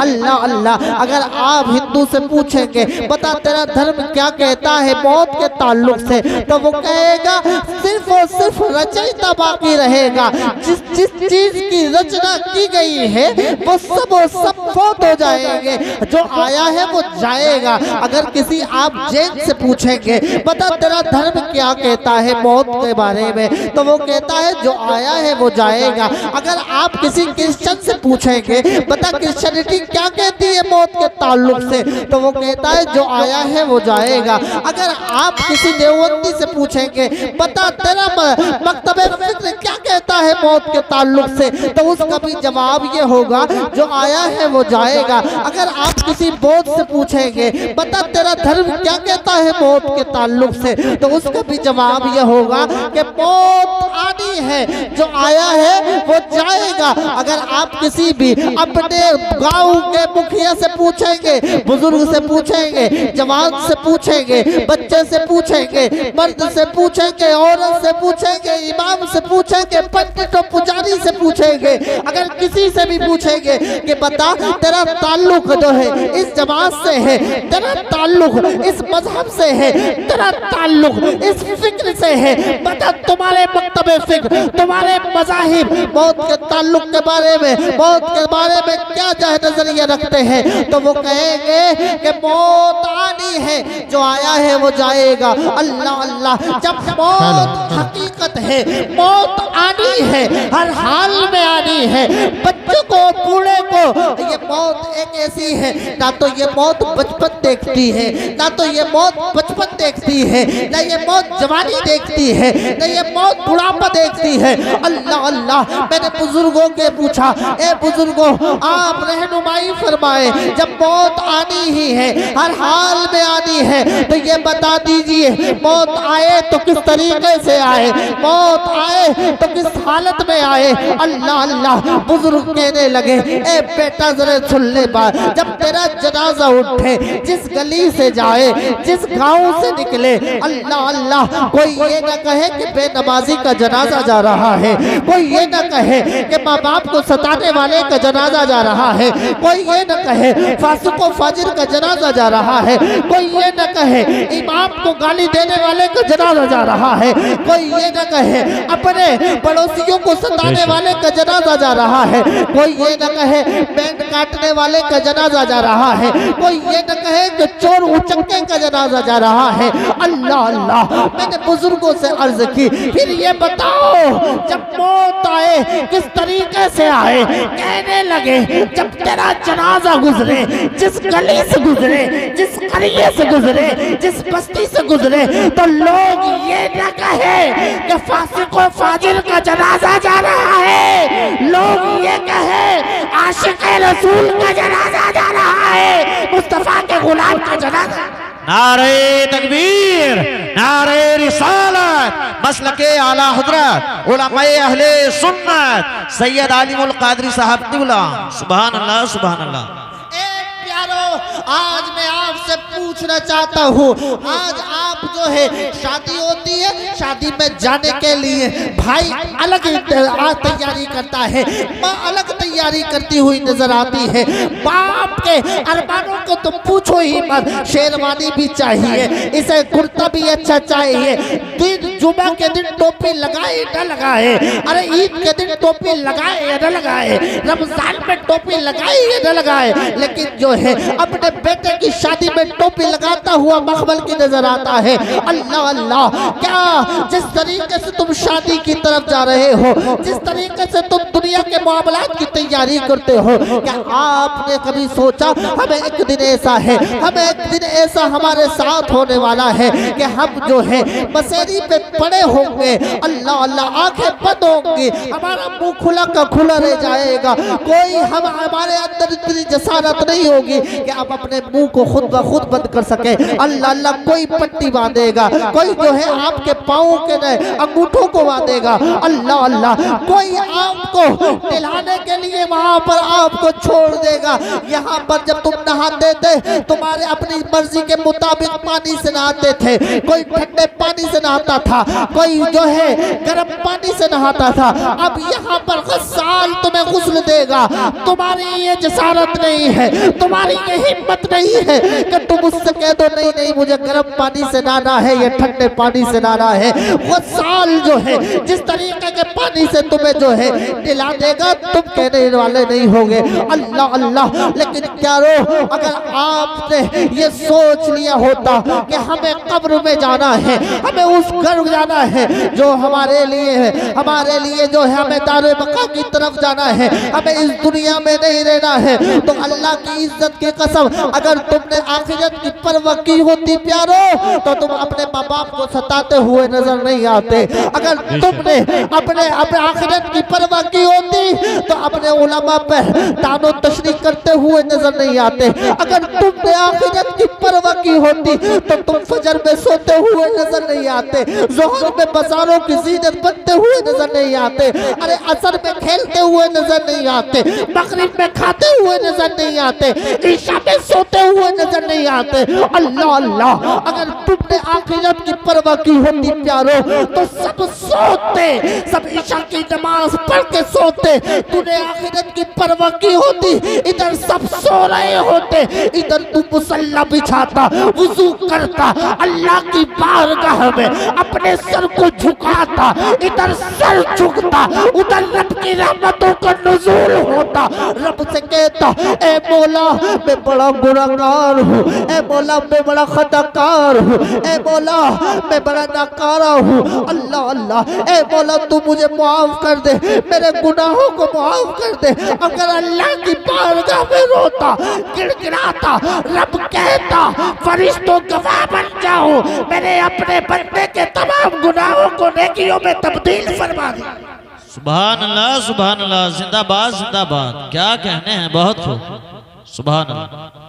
अल्लाह अल्लाह। अगर आप हिंदू से पूछेंगे बता तेरा धर्म क्या कहता है मौत के ताल्लुक से, तो वो कहेगा सिर्फ और सिर्फ रचयिता बाकी रहेगा। जिस जिस चीज की रचना की गई है वो सब फौत हो जाएंगे, जो आया है वो जाएगा। अगर किसी आप जैन से पूछेंगे बता तेरा धर्म क्या कहता है मौत के बारे में, तो वो कहता है जो आया है वो जाएगा। अगर आप किसी क्रिश्चियन से पूछेंगे बता क्रिश्चियनिटी क्या कहती है मौत के ताल्लुक से, तो वो कहता है जो आया है वो जाएगा। अगर आप किसी देवबंदी से पूछेंगे बता तेरा मकतबे फिक्र क्या कहता है मौत के ताल्लुक से, तो उसका भी जवाब ये होगा जो आया है वो जाएगा। अगर आप किसी बौद्ध से पूछेंगे बता तेरा धर्म क्या कहता है मौत के ताल्लुक से, तो उसका भी जवाब ये होगा कि मौत आनी है, जो आया है वो जाएगा। अगर आप किसी भी अपने गांव के मुखिया से पूछेंगे, बुजुर्ग से पूछेंगे, जवान से पूछेंगे, बच्चे से पूछेंगे, मर्द से पूछेंगे, औरत से पूछेंगे, इमाम से पूछेंगे, पंडित और पुजारी से पूछेंगे, अगर किसी से भी पूछेंगे कि बता तेरा ताल्लुक जो है इस जमात से है, तेरा ताल्लुक इस मजहब से है, तेरा ताल्लुक इस फिक्र से है, बता तुम्हारे मकतबे फिक्र, तुम्हारे मज़ाहिब मौत के ताल्लुक के बारे में, मौत के बारे में क्या नजरिया रखते हैं, तो वो कहेंगे कि मौत आनी है, जो आया है वो जाएगा। अल्लाह अल्लाह। जब मौत हकीकत है, मौत आनी है, हर हाल में आनी है, बच्चों को बूढ़े को ये मौत एक ऐसी है, ना तो ये मौत बचपन देखती है, ना तो ये मौत बचपन देखती है, ना ये मौत जवानी देखती है, ना ये मौत बुढ़ापा देखती है। अल्लाह अल्लाह। मैंने बुजुर्गों के पूछा, ए बुजुर्गों आप रहनुमाई फरमाए, जब मौत आनी ही है, हर हाल में आनी है, तो ये बता दीजिए मौत आए तो किस तरीके से आए, मौत आए तो किस हालत में आए। अल्लाह अल्लाह। बुजुर्ग कहने लगे ए बेटा जरा सुन ले बात, जब तेरा जनाजा उठे, जिस गली से जाए, जिस गांव से निकले, अल्लाह अल्लाह, कोई ये ना कहे कि बेनमाजी का जनाजा जा रहा है, कोई ये ना कहे कि माँ बाप को सताने वाले का जनाजा जा रहा है, कोई ये ना कहे फासिक व फाजिर का जनाजा जा रहा है, कोई ये ना कहे इमाम को गाली देने वाले का जनाजा जा रहा है, कोई ये ना कहे अपने पड़ोसियों को सताने वाले का जनाजा जा रहा है, कोई ये न कहे बैंड काटने वाले का जनाजा जा रहा है, कोई ये न कहे कि चोर उचक्के का जनाजा जा रहा है। अल्लाह अल्लाह। मैंने बुजुर्गों से अर्ज की, फिर ये बताओ जब मौत आए किस तरीके से आए। कहने लगे जब तेरा जनाजा गुजरे, जिस गली से गुजरे, जिस करिए से गुजरे, जिस बस्ती से गुजरे, तो लोग ये न कहे कि फासिक व फाजिर का जनाजा जा रहा है, लोग ये कहे आशिक रसूल का जनाजा जा रहा है, मुस्तफा के गुलाम का जनाजा। नारे तकबीर, नारे रिसालत, मसलके आला हजरत उलमाए अहले सुन्नत सैयद आलिमुल कादरी साहब क़िबला। सुभान अल्लाह सुभान अल्लाह। आज मैं आपसे पूछना चाहता हूँ, आज आप जो है शादी होती है, शादी में जाने के लिए भाई अलग तैयारी करता है, माँ अलग तैयारी करती हुई नजर आती है, बाप के अरमानों को तो पूछो ही मत, शेरवानी भी चाहिए, इसे कुर्ता भी अच्छा चाहिए, दिन जुमा के दिन टोपी लगाए न लगाए, अरे ईद के दिन टोपी लगाए या न लगाए, रमजान में टोपी लगाए या न लगाए, लेकिन जो है अपने बेटे की शादी में टोपी लगाता हुआ मखमल की नजर आता है। अल्लाह अल्लाह। क्या जिस तरीके से तुम शादी की तरफ जा रहे हो, जिस तरीके से तुम दुनिया के मामलात की तैयारी करते हो, क्या आपने कभी सोचा हमें एक दिन ऐसा है, हमें एक दिन ऐसा हमारे साथ होने वाला है कि हम जो है बसेरी पे पड़े होंगे, अल्लाह अल्लाह, आंखें बंद होंगी, हमारा मुंह खुला का खुला रह जाएगा, कोई हमारे अंदर इतनी जसारत नहीं होगी कि आप अपने मुंह को खुद ब खुद बंद कर सके। अल्लाह अल्लाह। कोई पट्टी बांधेगा, कोई जो है आपके पाँव के अंगूठों को बांधेगा, अल्लाह अल्लाह। कोई आपको दिलाने के लिए वहाँ पर आपको छोड़ देगा। यहाँ पर जब तुम नहाते थे तुम्हारे अपनी मर्जी के मुताबिक पानी से नहाते थे, कोई ठंडे पानी से नहाता था, कोई जो है गर्म पानी से नहाता था। अब यहाँ पर गस्साल तुम्हें गुस्ल देगा। तुम्हारी ये जसारत नहीं है, तुम्हारी ये हिम्मत नहीं है कि तुम उससे कह दो नहीं नहीं मुझे गर्म पानी से नहाना है, ये ठंडे पानी से नहाना है। गस्साल जो है जिस तरीके के पानी से तुम्हें जो है नहला देगा तुम कहने वाले नहीं होगे अल्लाह अल्लाह। लेकिन प्यारो अगर आपने ये सोच लिया होता कि हमें कब्र में जाना है, हमें उस घर जाना है जो हमारे लिए है, हमारे लिए जो है हमें दारुल बका की तरफ जाना है, हमें इस दुनिया में नहीं रहना है, तो अल्लाह की इज्जत की कसम अगर तुमने आखिरत की परवाह की होती प्यारो तो तुम अपने माँ बाप को सताते हुए नजर नहीं आते। अगर तुमने अपने आखिरत की परवाह की होती तो अपने उलमा पर तानो तशरी करते हुए नजर नहीं आते। अगर तुमने आखिरत की परवाह की होती तो तुम फजर में सोते हुए नजर नहीं आते, जोहर में बाजारों की जीनत बनते हुए नजर नहीं आते, अरे असर में खेलते हुए नजर नहीं आते, मगरिब में खाते हुए नजर नहीं आते, ईशा में सोते हुए नजर नहीं आते। अल्लाह अल्लाह अगर तुमने आखिरत की परवाह की होती प्यारो तो सब सोते, सब ईशा की नमाज पढ़ के सोते। तूने आखिरत की परवाह की होती इधर सब सो रहे होते, इधर तू मुसल्ला बिछाता, वुजू करता, अल्लाह की बारगाह में अपने सर को झुकाता, इधर सर झुकता, उधर रब की रहमतों का नुज़ूल होता। रब से कहता ए मौला मैं बड़ा गुनाहगार हूँ, ए मौला मैं बड़ा खताकार हूँ, ए मौला मैं बड़ा नाकारा हूँ। अल्लाह अल्लाह ए मौला तू मुझे माफ कर दे, मेरे गुनाहों को माफ कर दे। अगर अल्लाह की बारगाह में रोता गिड़गिड़ाता रब कहता फरिश्तों गवाह बन जाओ, मैंने अपने बंदे के तमाम गुनाहों को नेकियों में तब्दील फरमा दिया। सुभान अल्लाह, जिंदाबाद जिंदाबाद। क्या कहने हैं, बहुत हो सुभान अल्लाह।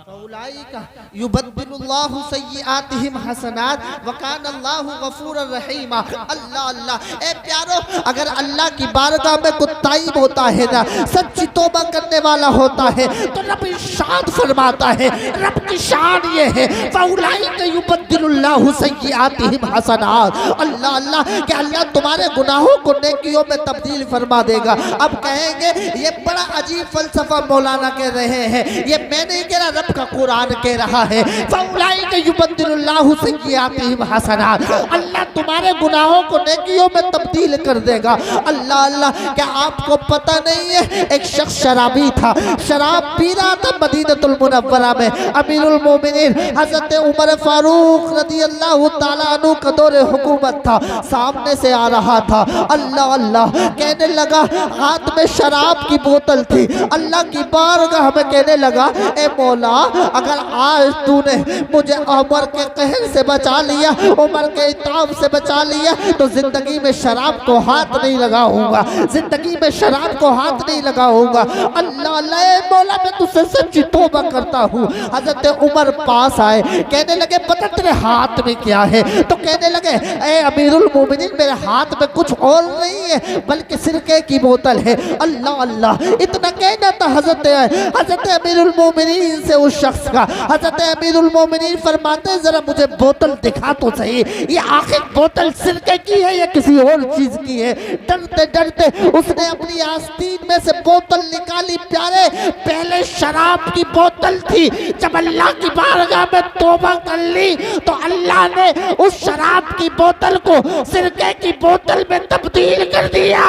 युबद्दिलुल्लाहु सय्यिआतिहिम हसनात व काना अल्लाहु गफूरर रहीमा। अल्लाह अल्लाह ए प्यारो अगर अल्लाह की बारगाह में कोई ताइब होता है ना, सच्ची तौबा करने वाला होता है तो रब इरशाद फरमाता है, रब की शान ये है फउलाइका युबद्दिलुल्लाहु सय्यिआतिहिम हसनात। अल्लाह अल्लाह कि अल्लाह तुम्हारे गुनाहों को नेकियों में तब्दील फरमा देगा। अब कहेंगे ये बड़ा अजीब फलसफा मौलाना कह रहे हैं, ये मैं नहीं कह रहा, रब का कुरान कह रहा है फउलाइका युबद्दिलुल्लाहु सय्यिआतिहिम हसनात। अल्लाह तुम्हारे गुनाहों को नेकियों में तब्दील कर देगा। अल्लाह अल्लाह क्या आपको पता नहीं है एक शख्स शराबी था, शराब पी रहा था मदीनतुल मुनव्वरा में। अमीरुल मोमिनीन हजरत उमर फारूक रज़ियल्लाहु ताला अन्हु का दौरे हुकूमत था, सामने से आ रहा था। अल्लाह अल्लाह कहने लगा, हाथ में शराब की बोतल थी, अल्लाह की बारगाह में कहने लगा ए मौला अगर आज तूने मुझे उमर के कहर से बचा लिया, उमर के इताब से बचा लिया तो जिंदगी में शराब को हाथ नहीं लगाऊंगा, जिंदगी में शराब को हाथ नहीं लगाऊंगा। अल्लाह अल्लाह मौला मैं तुझसे सच्ची तौबा करता हूँ। हजरत उमर पास आए, कहने लगे पता तेरे हाथ में क्या है? तो कहने लगे ए अमीरुल मोमिनीन मेरे हाथ में कुछ और नहीं है बल्कि सिरके की बोतल है। अल्लाह अल्लाह इतना कहना था हजरत अमीरुल मोमिनीन से उस शख्स का। हजरत अमीरुल मोमिनीन फरमाते जरा मुझे बोतल दिखा तो सही, ये आखिर बोतल सिरके की है या किसी और चीज की है? डरते डरते उसने अपनी आस्तीन में से बोतल निकाली। प्यारे पहले शराब की बोतल थी, जब अल्लाह की बारगाह में तौबा कर ली तो अल्लाह ने उस शराब की बोतल को सिरके की बोतल में तब्दील कर दिया।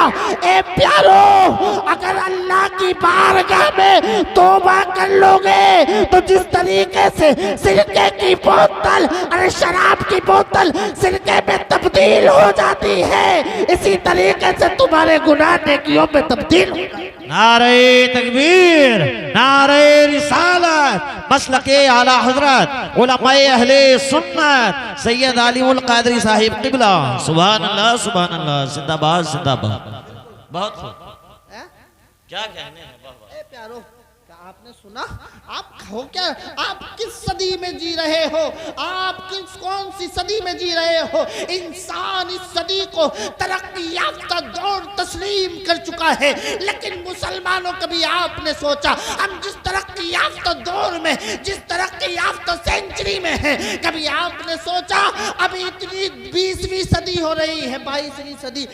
ए प्यारो अगर अल्लाह की बारगाह में तौबा कर लोगे तो जिस तरीके से सिरके की बोतल और शराब की बोतल सिरके में तब्दील हो जाती है, इसी तरीके से तुम्हारे गुनाह नेकियों में तब्दील हो। नारे तकबीर, नारे रिसालत, मसलके आला हजरत उलमाए अहले सुन्नत सैयद आलिमुल कादरी साहिब क़िबला। सुभान अल्लाह, जिंदाबाद जिंदाबाद। बहुत क्या कहने हैं प्यारो आपने सुना? आप हो क्या? आप किस सदी में जी रहे हो? आप कौन सी सदी में जी रहे हो? इंसान इस सदी को तरक्की याफ्ता दौर तस्लीम कर चुका है, लेकिन मुसलमानों, कभी आपने सोचा हम जिस तरक्की याफ्ता दौर में, जिस तरक्की याफ्ता सेंचुरी में है, कभी आपने सोचा अभी इतनी 20वीं सदी हो रही है, 22वीं सदी,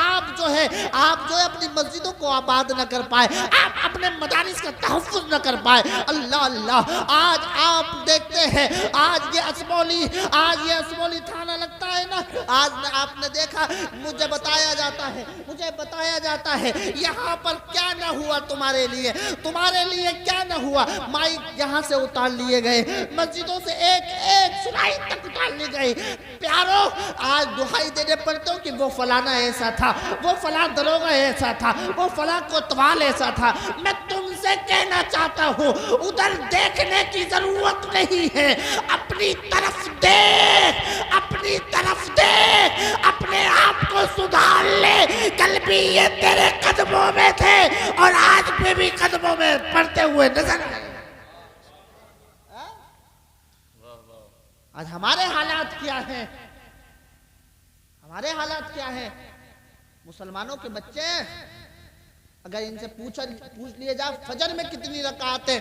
आप जो है अपनी मस्जिदों को आबाद न कर पाए, आप अपने मदारिस का तहफ़्फ़ुज़ न कर पाए। अल्लाह अल्लाह, आज आप देखते हैं, आज ये असमौली थाना लगता है ना, आज आपने देखा, मुझे बताया जाता है यहाँ पर क्या न हुआ तुम्हारे लिए क्या न हुआ। माइक यहाँ से उतार लिए गए, मस्जिदों से एक सुनाई तक उतार ली गई। प्यारो, आज दुहाई देने पड़ते हो कि वो फलाना ऐसा था, वो फला दरोगा ऐसा था, वो फला कोतवाल ऐसा था। मैं तुमसे कहना चाहता हूँ, उधर देखने की जरूरत नहीं है, अपनी तरफ देख, अपने आप को सुधार ले। कल भी ये तेरे कदमों में थे और आज भी कदमों में पड़ते हुए नजर आए। आज हमारे हालात क्या हैं? मुसलमानों के बच्चे, अगर इनसे पूछ लिए जाए फजर में कितनी रकात है,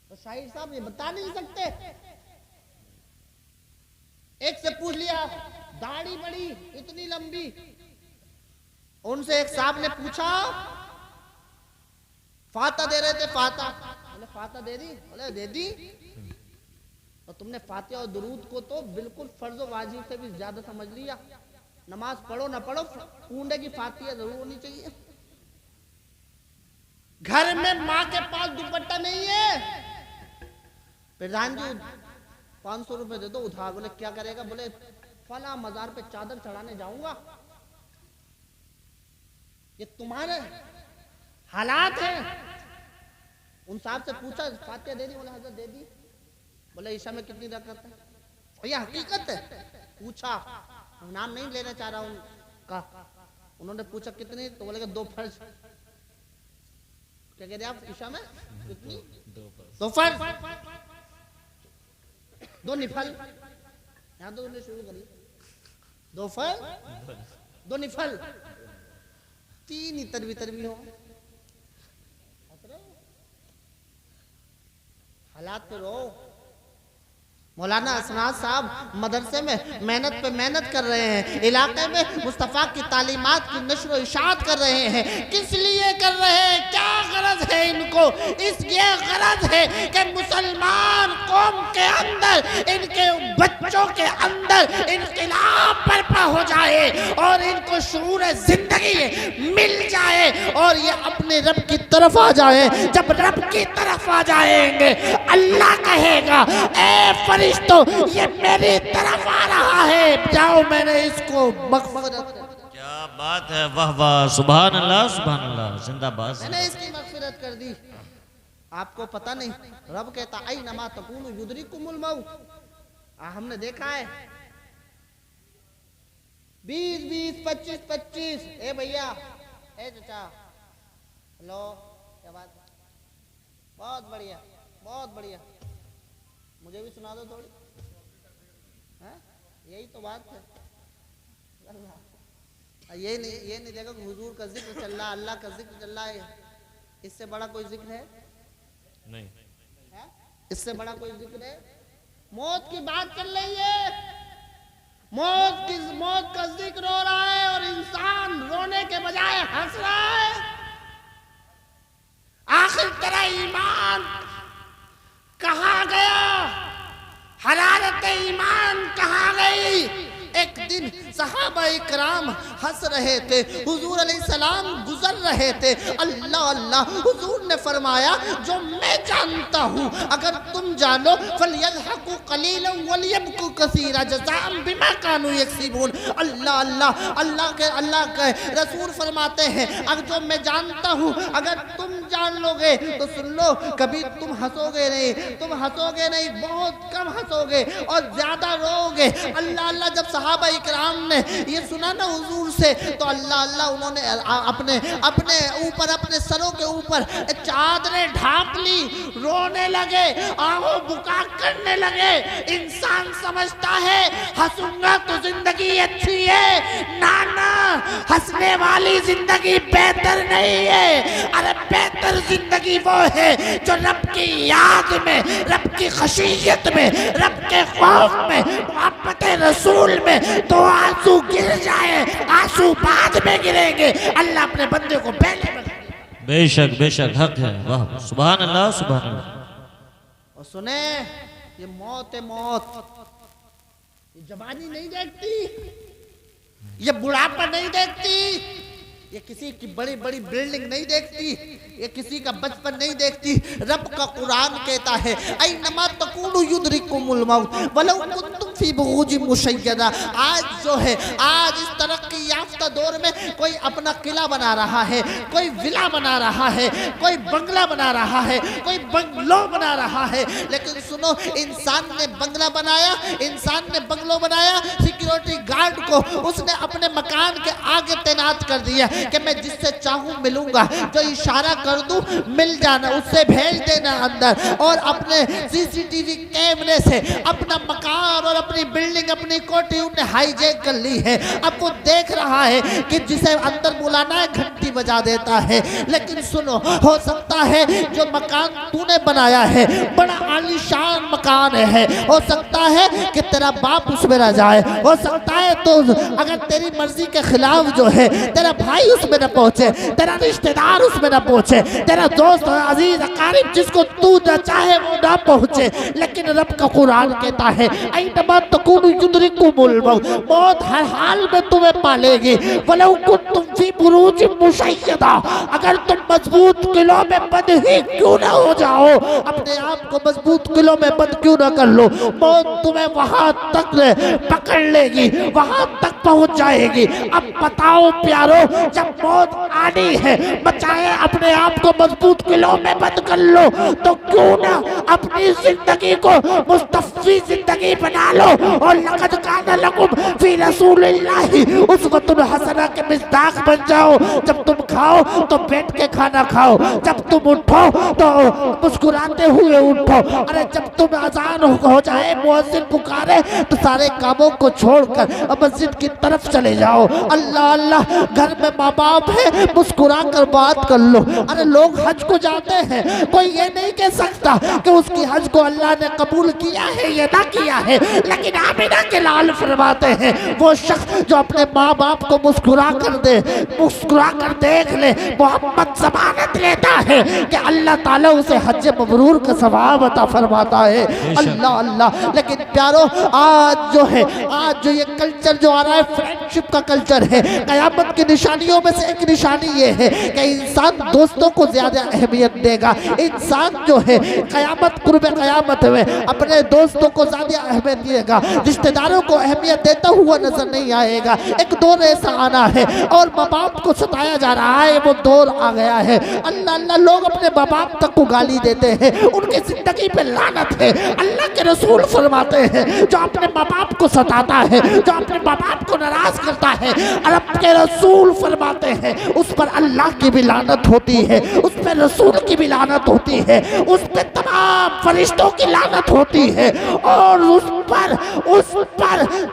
तो शाहिद साहब ये बता नहीं सकते। एक से पूछ लिया, दाढ़ी बड़ी इतनी लंबी, उनसे एक साहब ने पूछा, फाता दे रहे थे, बोले फाता दे दी, बोले दे दी। तो तुमने फातिहा और दुरूद को तो बिल्कुल फर्ज व वाजिब से भी ज्यादा समझ लिया। नमाज पढ़ो ना पढ़ो, कूंडे की फातिहा जरूर होनी चाहिए। घर में माँ के पास दुपट्टा नहीं है, प्रधान जी 500 रुपए दे दो उधार। बोले क्या करेगा? बोले फला मजार पे चादर चढ़ाने जाऊंगा। ये तुम्हारे हालात हैं। उन साहब से पूछा, फातिहा दे दी? बोले हजरत दे दी। बोले ईशा में कितनी रकात है? भैया हकीकत है। पूछा, नाम नहीं लेना चाह रहा उनका, उन्होंने पूछा कितनी? तो बोले 2 फर्ज। क्या कह रहे आप? ईशा में कितनी? 2 फर्ज, 2 निफल। यहाँ तो उन्होंने शुरू करी, 2 फर्ज 2 निफल, 3 ही तरवी हो। हालात पे रो। मौलाना असनाद साहब मदरसे में मेहनत कर रहे हैं, इलाके में मुस्तफ़ा की तालीमात की नश्र इशाअत कर रहे हैं। किस लिए कर रहे हैं? क्या गरज है इनको? ये गरज है कि मुसलमान कौम के अंदर, इनके बच्चों के अंदर इनकलाब बर्पा हो जाए और इनको शऊर जिंदगी मिल जाए और ये अपने रब की तरफ आ जाए। जब रब की तरफ आ जाएंगे, अल्लाह कहेगा, ए तो ये मेरी तरफ आ रहा है, जाओ मैंने इसको मग़फ़िरत। क्या बात है, वाह वाह, सुभान अल्लाह, जिंदाबाद। मैंने इसकी मग़फ़िरत कर दी। आपको पता नहीं, रब कहता आई नमा तकूनु युदरिकुमुल मौत। हमने देखा है 20-20, 25-25। ए भैया, ए चाचा, हेलो, क्या बात? बहुत बढ़िया, मुझे भी सुना दो थोड़ी। यही तो बात है। ये नहीं देखो हुजूर का जिक्र चल रहा, अल्लाह का जिक्र चल रहा है, इससे बड़ा कोई जिक्र है? नहीं है? इससे बड़ा कोई जिक्र है? मौत की बात चल रही है, मौत का जिक्र हो रहा है और इंसान रोने के बजाय हंस रहा है। आखिर तेरा ईमान कहाँ गया? हरारत ईमान कहाँ गई? एक दिन सहाबा इकराम हंस रहे थे, हुजूर अलैहिस्सलाम गुजर रहे थे। अल्लाह अल्लाह, हुजूर ने फरमाया, जो मैं जानता हूँ अगर तुम जानो, फलयज़हकू क़लीलन वलियबकू कसीरा जज़ाअन बिमा कानू यक्सिबून। अल्लाह अल्लाह, अल्लाह के रसूल फरमाते हैं, अगर जो मैं जानता हूँ अगर तुम जान लोगे तो सुन लो, कभी तुम हंसोगे नहीं, बहुत कम हंसोगे और ज्यादा रोओगे। अल्लाह अल्लाह, जब सहाबा इकराम उन्होंने ये सुना ना हुजूर से तो अल्लाह अल्लाह उन्होंने अपने अपने ऊपर अपने सरों के ऊपर चादरें ढांप ली, रोने लगे, आहो बुका करने लगे। इंसान समझता है हंसूंगा तो जिंदगी अच्छी है, ना ना, हंसने वाली जिंदगी बेहतर नहीं है। अरे बेहतर जिंदगी वो है जो रब की याद में, रब की खशियत में, रब के खौफ में, मोहब्बत रसूल में तो आंसू गिर जाए, आंसू बाद में गिरेंगे। अल्लाह अपने बंदे को पहले बेशक बेशक हक है। वाह सुभान अल्लाह सुभान अल्लाह। और सुने, ये मौत है मौत, ये जवानी नहीं देखती, ये बुढ़ापा नहीं देखती, ये किसी की बड़ी बड़ी बिल्डिंग नहीं देखती, ये किसी का बचपन नहीं देखती। रब का कुरान कहता है ऐनमा तकूनु युद्रिकुमुल मौत वलौ कुंतुम फी बुरूज मुशय्यदा। आज जो है, आज इस तरक्की याफ्ता दौर में कोई अपना किला बना रहा है, कोई विला बना रहा है, कोई बंगला बना रहा है, कोई बंगलो बना रहा है। लेकिन सुनो, इंसान ने बंगला बनाया, इंसान ने बंगलो बनाया, सिक्योरिटी गार्ड को उसने अपने मकान के आगे तैनात कर दिया कि मैं जिससे चाहूं मिलूंगा, जो इशारा कर दूं मिल जाना, उससे भेज देना अंदर। और अपने सीसीटीवी कैमरे से अपना मकान और अपनी बिल्डिंग, अपनी कोठी उन्हें हाईजैक कर ली है। अब वो देख रहा है कि जिसे अंदर बुलाना है घंटी बजा देता है। लेकिन सुनो, हो सकता है जो मकान तूने बनाया है बड़ा आलीशान मकान है, हो सकता है कि तेरा बाप उसमें रह जाए, हो सकता है तो अगर तेरी मर्जी के खिलाफ जो है तेरा भाई उसमें न पहुंचे, तेरा रिश्तेदार उसमें न पहुंचे, तेरा दोस्त और अजीज अकारिब जिसको तू न चाहे वो ना पहुंचे। लेकिन रब का कुरान कहता है ऐनमा तकूनु युद्रिकुमुल मौत, मौत हर हाल में तुम्हें पालेगी। वलौ कुंतुम फी बुरूज मुशय्यदा, अगर तुम मजबूत किलों में बंद ही क्यों ना हो जाओ, अपने आप को मजबूत किलों में बंद क्यों ना कर लो, मौत तुम्हें वहां तक पकड़ लेगी, वहां तक पहुंच जाएगी। अब बताओ प्यारो, जब मौत आनी है, बचाए अपने आप को मजबूत किलों में बंद कर लो, तो क्यों ना अपनी जिंदगी को मुस्तफ़ी जिंदगी बना लो। और लक़द काना लकुम फी रसूलिल्लाहि उस्वतुन हसना के मिस्दाक बन जाओ। जब तुम खाओ तो बैठ के खाना खाओ, जब तुम उठो तो मुस्कुराते हुए उठो। अरे जब तुम अजान हो जाए, मुअज्जिन पुकारे, तो सारे कामों को छोड़कर मस्जिद की तरफ चले जाओ। अल्लाह अल्लाह, घर में माँ बाप है, मुस्कुरा कर बात कर लो। अरे लोग हज को जाते हैं, कोई ये नहीं कह सकता कि उसकी हज को अल्लाह ने कबूल किया है या ना किया है। लेकिन आमिना के लाल फरमाते हैं वो शख्स जो अपने माँ बाप को मुस्कुरा कर दे, मुस्कुरा कर देख ले, मोहम्मद जमानत लेता है कि अल्लाह ताला उसे हज मबरूर का सवाब अता फरमाता है। अल्लाह अल्लाह। लेकिन प्यारो, आज जो है, आज जो ये कल्चर जो आ रहा है, फ्रेंडशिप का कल्चर है, कयामत की निशानियों में से एक निशानी ये है कि इंसान दोस्तों को ज्यादा अहमियत देगा। इंसान जो है कयामत, कुर्ब कयामत में अपने दोस्तों को ज्यादा अहमियत देगा, रिश्तेदारों को अहमियत देता हुआ नजर नहीं आएगा। एक दौर ऐसा आना है और माँ बाप को सताया जा रहा है, वो दौर आ गया है। अल्लाह अल्लाह, लोग अपने माँ बाप तक को गाली देते हैं, उनकी जिंदगी पे लानत है। अल्लाह के रसूल फरमाते हैं जो अपने माँ बाप को सताता है, जो अपने माँ बाप को नाराज करता है, अरब के रसूल फरमाते हैं उस पर अल्लाह की भी लानत होती है, उस पर रसूल की भी लानत होती है, उस पर तमाम फरिश्तों की लानत होती है, और उस पर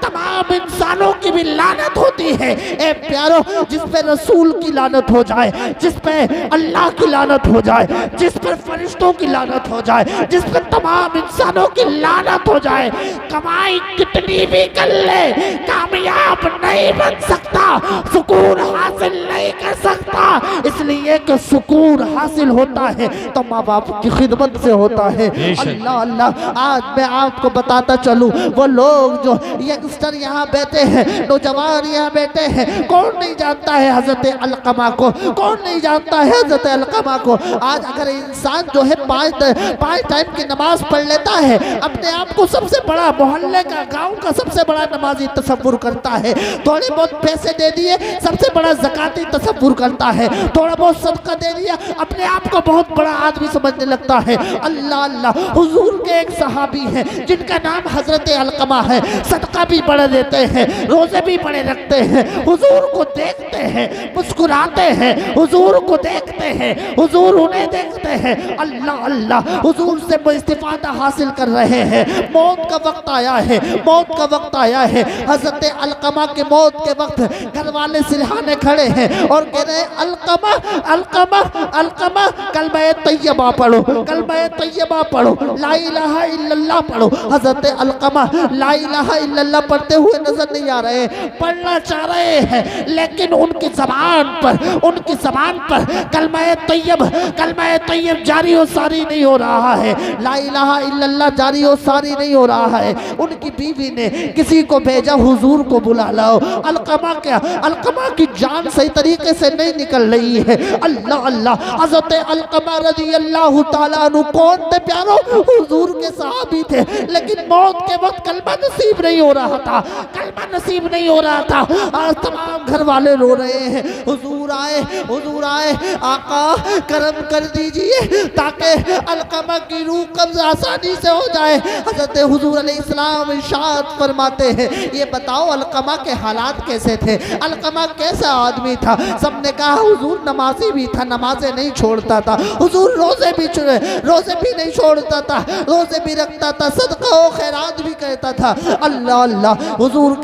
तमाम इंसानों की भी लानत होती है। ए प्यारो, जिस पे रसूल की लानत हो जाए, जिस पे अल्लाह की लानत हो जाए, जिस पर फरिश्तों की लानत हो जाए, जिस पर तमाम इंसानों की लानत हो जाए, कमाई कितनी भी कर ले, कामयाब नहीं बन सकता, सुकून हासिल नहीं कर सकता। इसलिए कि सुकून हासिल होता है तो माँ बाप की खिदमत से होता है। अल्लाह अल्लाह, आज मैं आपको बताता चलूं, वो लोग जो यंगस्टर यहाँ बैठे हैं, नौजवान यहाँ बैठे हैं, कौन नहीं जानता है हजरत अलकमा को, कौन नहीं जानता है हजरत अलकमा को। आज अगर इंसान जो है पाँच टाइम की नमाज पढ़ लेता है, अपने आप को सबसे बड़ा मोहल्ले का, गांव का सबसे बड़ा नमाजी तसव्वुर करता है, थोड़े बहुत पैसे दे दिए सबसे बड़ा ज़काती तसव्वुर करता है, थोड़ा बहुत सदका दे दिया अपने आप को बहुत बड़ा आदमी समझने लगता है। अल्लाह अल्लाह, हुजूर के एक सहाबी हैं, हैं जिनका नाम हजरत अलकमा है, सदका भी बड़े देते हैं, रोजे भी बड़े रखते हैं, हुजूर को देखते हैं, मुस्कुराते हैं, हुजूर को देखते हैं, हुजूर उन्हें देखते हैं। अल्लाह अल्लाह, हुजूर से इस्तिफादा हासिल कर रहे हैं। मौत का वक्त आया है, मौत का वक्त आया है। हजरत अलकमा के मौत के वक्त घर वाले सिरहाने खड़े हैं और कह रहे हैं अलकमा अलकमा अलकमा कलमा तैयबा पढ़ो, कलमा तैयबा पढ़ो, ला इलाहा इल्लल्लाह पढ़ो। हजरत अलकमा ला इलाहा इल्लल्लाह पढ़ते हुए नजर नहीं आ रहे, पढ़ना चाह रहे हैं, लेकिन उनकी जबान पर कलमा तैयब जारी और सारी नहीं हो रहा है, ला इलाहा इल्लल्लाह जारी और सारी नहीं हो रहा है। उनकी बीवी ने किसी को भेजा, हुजूर को बुला लाओ। अलकमा की जान सही तरीके से नहीं निकल रही है। अल्लाह अल्लाह, हज़रत अलकमा रज़ी अल्लाह ताला अन्हु कौन थे प्यारो? हुजूर के सहाबी थे, लेकिन मौत के वक्त कलमा नसीब नहीं हो रहा था, कलमा नसीब नहीं हो रहा था। आज तमाम घर वाले रो रहे हैं। हुजूर आए, आका करम कर दीजिए ताकि अलकमा की रूह कब्ज़ आसानी से हो जाए। हज़रत हुजूर अलैहिस्सलाम इरशाद फरमाते हैं, ये बताओ अलकमा के हालात कैसे थे, अलकमा कैसा आदमी था? सबने कहा हुजूर नमाजी भी था, नमाजें नहीं छोड़ता था। हुजूर रोजे भी नहीं छोड़ता था, रोजे भी रखता था, सदका व खैरात भी कहता था। अल्लाह अल्लाह, हुजूर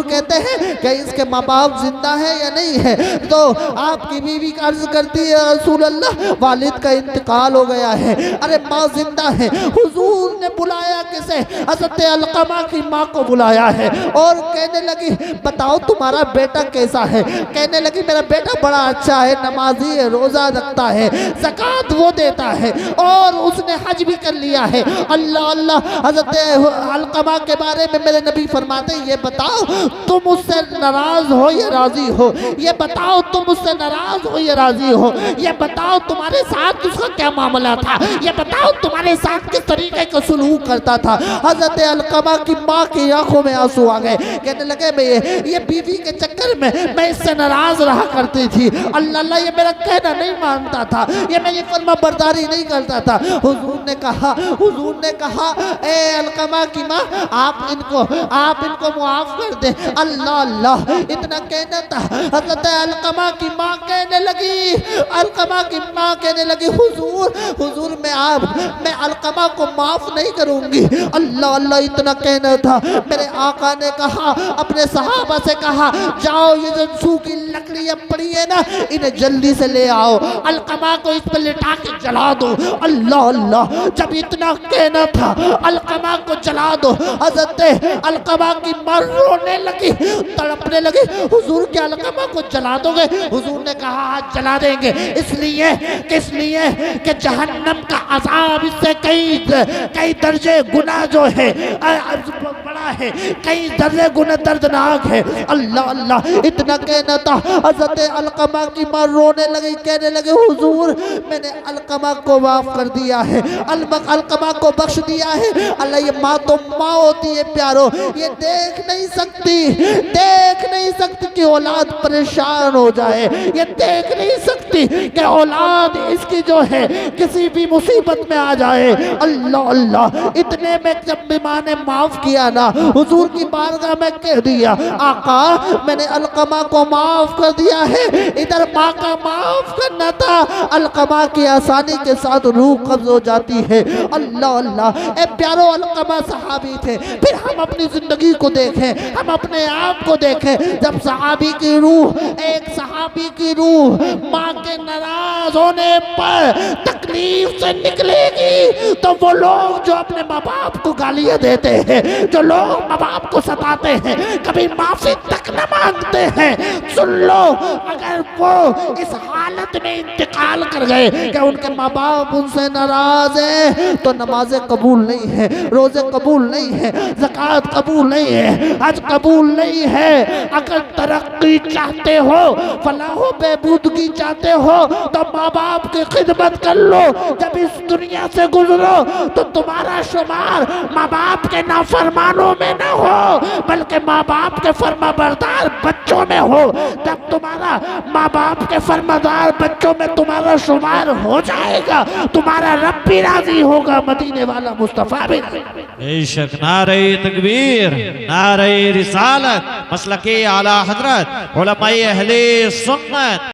कहते हैं कि इसके माँ बाप जिंदा है या नहीं है? तो आपकी बीवी का अर्ज करती है रसूल अल्लाह वालिद का इंतकाल हो गया है। अरे माँ जिंदा है। हुजूर ने बुलाया किसे? हज़रत अलकमा की माँ को बुलाया है और कहने लगी बताओ तुम्हारा बेटा कैसा है? कहने लगी मेरा बेटा बड़ा अच्छा है, नमाजी है, रोजा रखता है, ज़कात वो देता है और उसने हज भी कर लिया है। अल्लाह अल्लाह, हज़रत अलकमा के बारे में मेरे नबी फरमाते ये बताओ तुम उससे नाराज हो या राजी हो? ये बताओ तुम उससे नाराज हो या राजी हो? ये बताओ तुम्हारे साथ उसका क्या मामला था? ये बताओ तुम्हारे साथ किस तरीके का सलूक करता था? हज़रत अलकमा की माँ की आंखों में आंसू आ गए। कहने लगे मैं ये बीवी के चक्कर में मैं इससे नाराज रहा करती थी। अल्लाह ये मेरा कहना नहीं मानता था, ये मेरी फर्मा बरदारी नहीं करता था। हुजूर ने कहा ए अलकमा की माँ आप इनको मुआफ कर दे। अल्लाह अल्लाह, इतना कहना था। हज़रत अलकमा की माँ कहने लगी हुजूर मैं अलकमा को माफ नहीं करूंगी। अल्लाह अल्लाह, इतना कहना था। मेरे आका ने कहा, अपने सहाबा से कहा जाओ ये जो सूखी लकड़ियां पड़ी है ना इन्हें जल्दी से ले आओ, अलकमा को इस पर लिटा के जला दो। अल्लाह अल्लाह, जब इतना कहना था अलकमा को जला दो, हज़रत अलकमा की माँ रोने लगी, तड़पने लगी। हुजूर क्या अलकमा को जला दोगे? हुजूर ने कहा आज जला देंगे, इसलिए कि जहन्नम का अज़ाब इससे कई दर्जे गुना जो है बड़ा है, कई दर्जे गुना दर्दनाक है। अल्लाह अल्लाह, इतना कहना था। हज़रत अलकमा की माँ रोने लगी, कहने लगे हुजूर मैंने अलकमा को माफ कर दिया है, अलकमा को बख्श दिया है। अल्लाह ये माँ तो माँ होती है प्यारो, ये देख नहीं सकती कि औलाद परेशान हो जाए, ये देख नहीं सकती कि औलाद इसकी जो है किसी भी मुसीबत में आ जाए। अल्लाह अल्लाह, इतने में जब माँ ने माफ किया ना, हुजूर की बारगाह में कह दिया आका मैंने अलकमा को माफ कर दिया है। इधर माँ का माफ करना था, अलकमा की आसानी के साथ रूह कब्ज हो जाती है। अल्लाह अल्लाह, ए प्यारो अलकमा सहाबी थे। फिर हम अपनी जिंदगी को देखें, हम अपने आप को देखें। जब एक सहाबी की रूह माँ के नाराज होने पर तकलीफ से निकलेगी, तो वो लोग जो अपने माँ बाप को गालियाँ देते हैं, जो लोग माँ बाप को सताते हैं, कभी माफी तक न मांगते हैं, सुन लो अगर वो इस हालत में इंतकाल कर गए कि उनके माँ बाप उनसे नाराज है, तो नमाजें कबूल नहीं है, रोजे कबूल नहीं है, ज़कात कबूल नहीं है, हज कबूल नहीं है। अगर तरक्की चाहते हो, फलाह बेबूदगी चाहते हो, तो माँ बाप की खिदमत कर लो। जब इस दुनिया से गुजरो तो तुम्हारा शुमार माँ बाप के नाफरमानों दामादों में न हो बल्कि माँ बाप के फर्माबरदार बच्चों में हो। जब तुम्हारा माँ बाप के फर्माबरदार बच्चों में तुम्हारा शुमार हो जाएगा, तुम्हारा रब भी राजी होगा, मदीने वाला मुस्तफा भी राजी। बेशक नारे तकबीर, नारे रिसालत, मसलके आला हजरत, उलमाए अहले सुन्नत।